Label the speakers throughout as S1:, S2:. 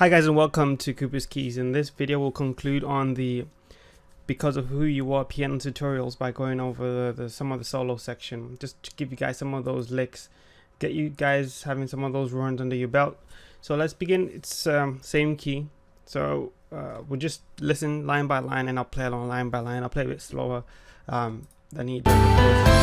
S1: Hi guys and welcome to Cooper's Keys. In this video we'll conclude on the Because of Who You Are piano tutorials by going over some of the solo section, just to give you guys some of those licks, get you guys having some of those runs under your belt. So let's begin. It's same key, so we'll just listen line by line and I'll play along line by line. I'll play a bit slower than he does.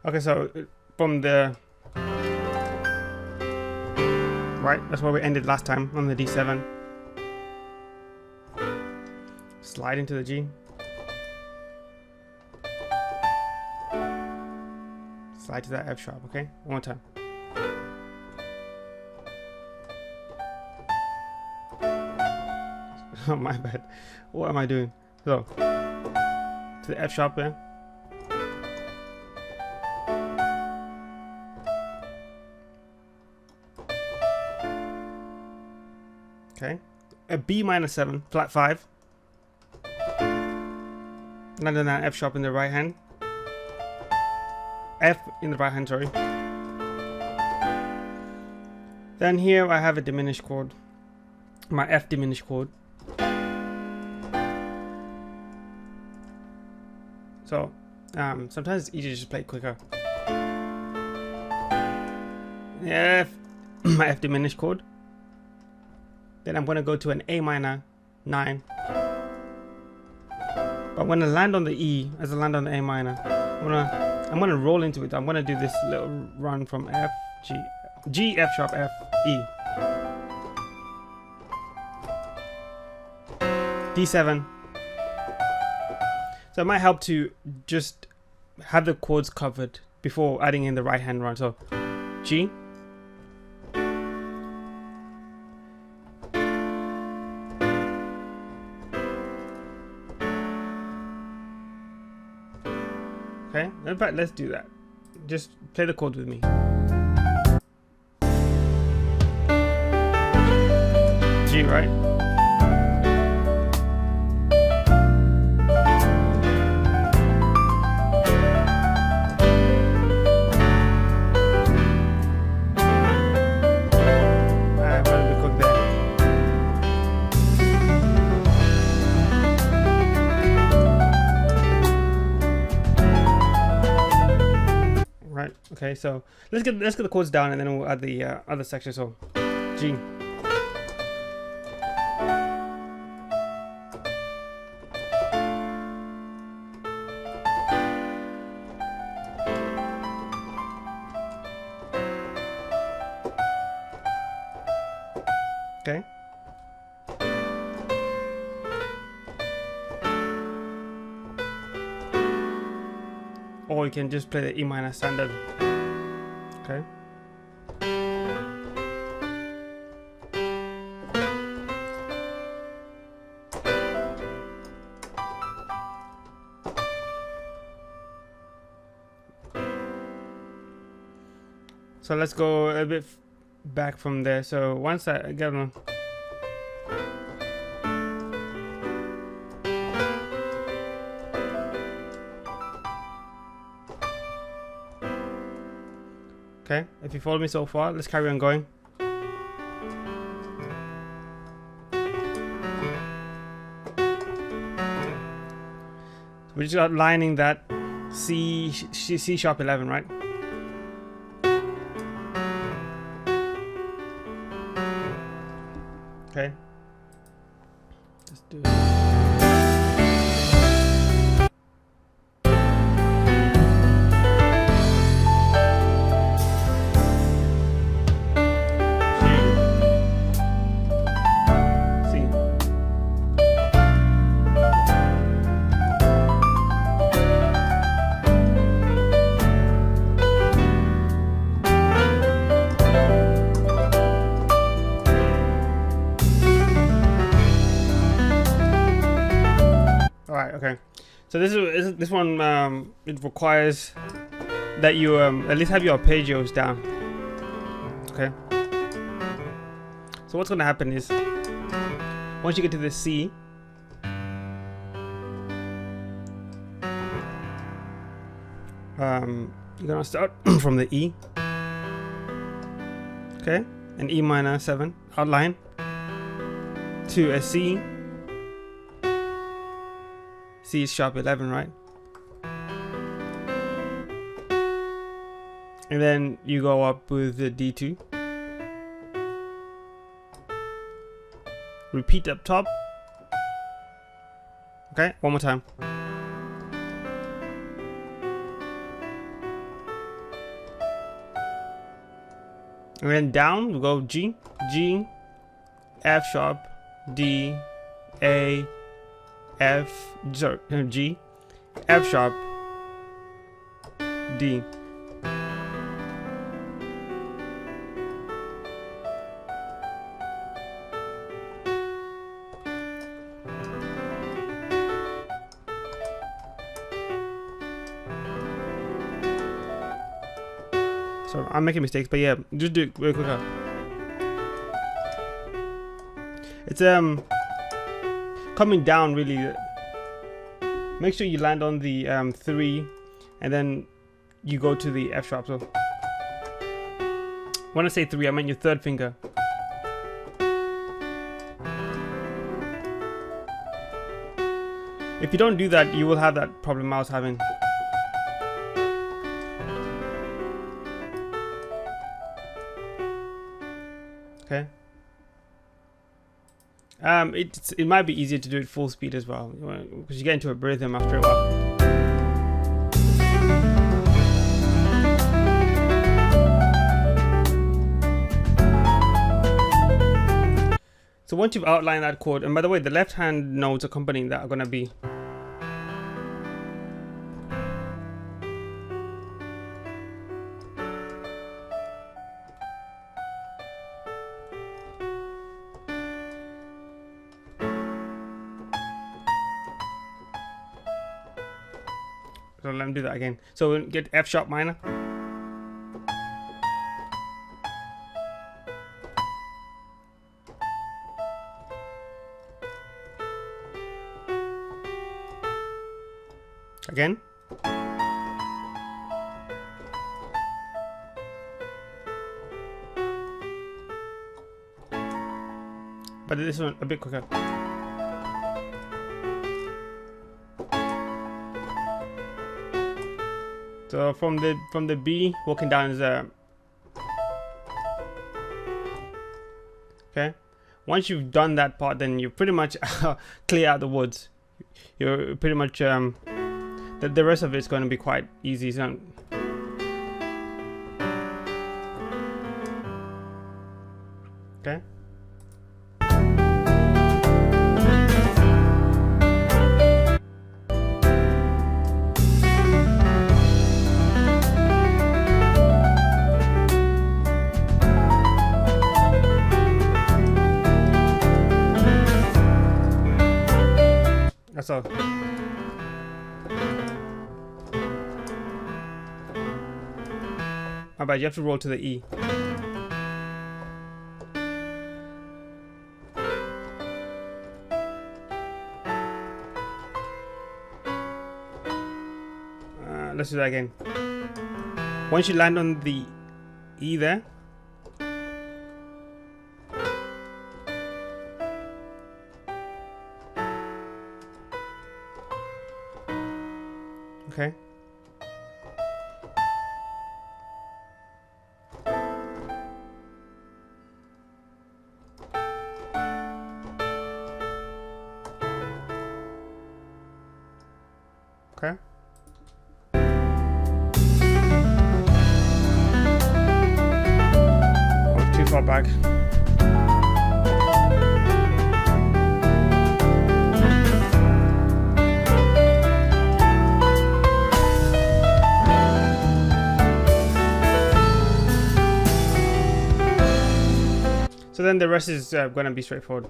S1: Okay, so from the right, that's where we ended last time, on the D7. Slide into the G. Slide to that F sharp, okay? One more time. Oh, my bad. What am I doing? So, to the F sharp there. Okay, a B minor 7, flat 5. Land on that F sharp in the right hand. F in the right hand, sorry. Then here I have a diminished chord, my F diminished chord. So sometimes it's easier to just play it quicker. F, my F diminished chord. Then I'm going to go to an A minor 9. But I'm going to land on the E as I land on the A minor. I'm going to roll into it. I'm going to do this little run from F, G, F sharp, F, E. D7. So it might help to just have the chords covered before adding in the right hand run. So G. Okay, in fact, let's do that. Just play the chords with me. G, right? I'm gonna be quick there. Right. Okay. So let's get the chords down, and then we'll add the other section. So G. Okay. Or you can just play the E minor standard. Okay. So let's go a bit back from there. So once I get on. Okay, if you follow me so far, let's carry on going. We're just outlining that C sharp 11, right? Okay. Let's do it. So this one it requires that you at least have your arpeggios down. Okay. So what's gonna happen is once you get to the C, you're gonna start from the E. Okay, an E minor 7 outline to a C. C is sharp 11, right? And then you go up with the D2. Repeat up top. Okay, one more time. And then down, we go G, G, F sharp, D, A, F, G, F sharp, D. So I'm making mistakes, but yeah, just do it real quicker. It's coming down really. Make sure you land on the 3, and then you go to the F sharp. So when I say 3, I mean your third finger. If you don't do that, you will have that problem I was having. Okay. It might be easier to do it full speed as well, because you get into a rhythm after a while. So once you've outlined that chord, and by the way, the left hand notes accompanying that are gonna be so let me do that again. So we'll get F sharp minor. Again. But this one a bit quicker. So from the B, walking down is okay. Once you've done that part, then you pretty much clear out the woods. You're pretty much the rest of it's going to be quite easy. So okay. That's all. My bad, you have to roll to the E. Let's do that again. Once you land on the E there, okay. Okay. Oh, too far back. So then the rest is going to be straightforward.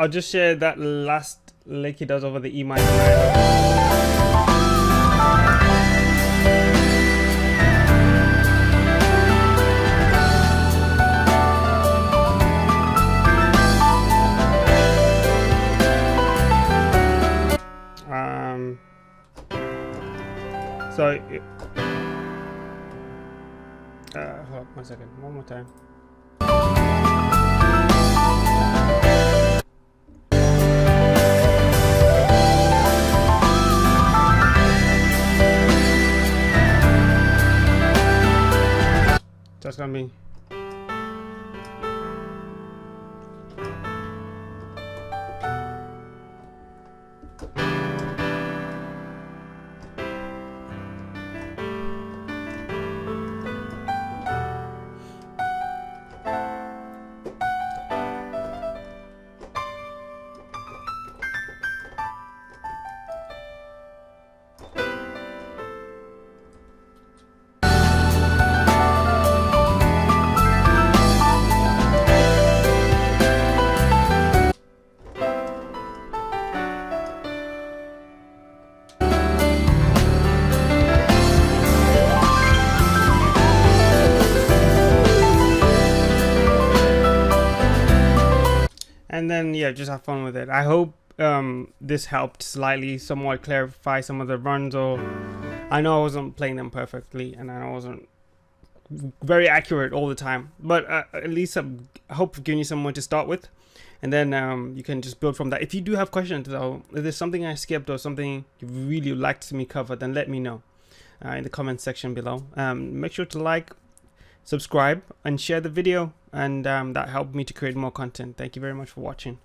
S1: I'll just share that last lick he does over the E minor 9. So, hold on 1 second, one more time. That's gonna be. And then yeah, just have fun with it. I hope this helped slightly somewhat clarify some of the runs, or I know I wasn't playing them perfectly and I wasn't very accurate all the time, but at least I hope I've given you someone to start with, and then you can just build from that. If you do have questions though, if there's something I skipped or something you really would like to see me cover, then let me know in the comment section below. Make sure to like, subscribe and share the video, and that helped me to create more content. Thank you very much for watching.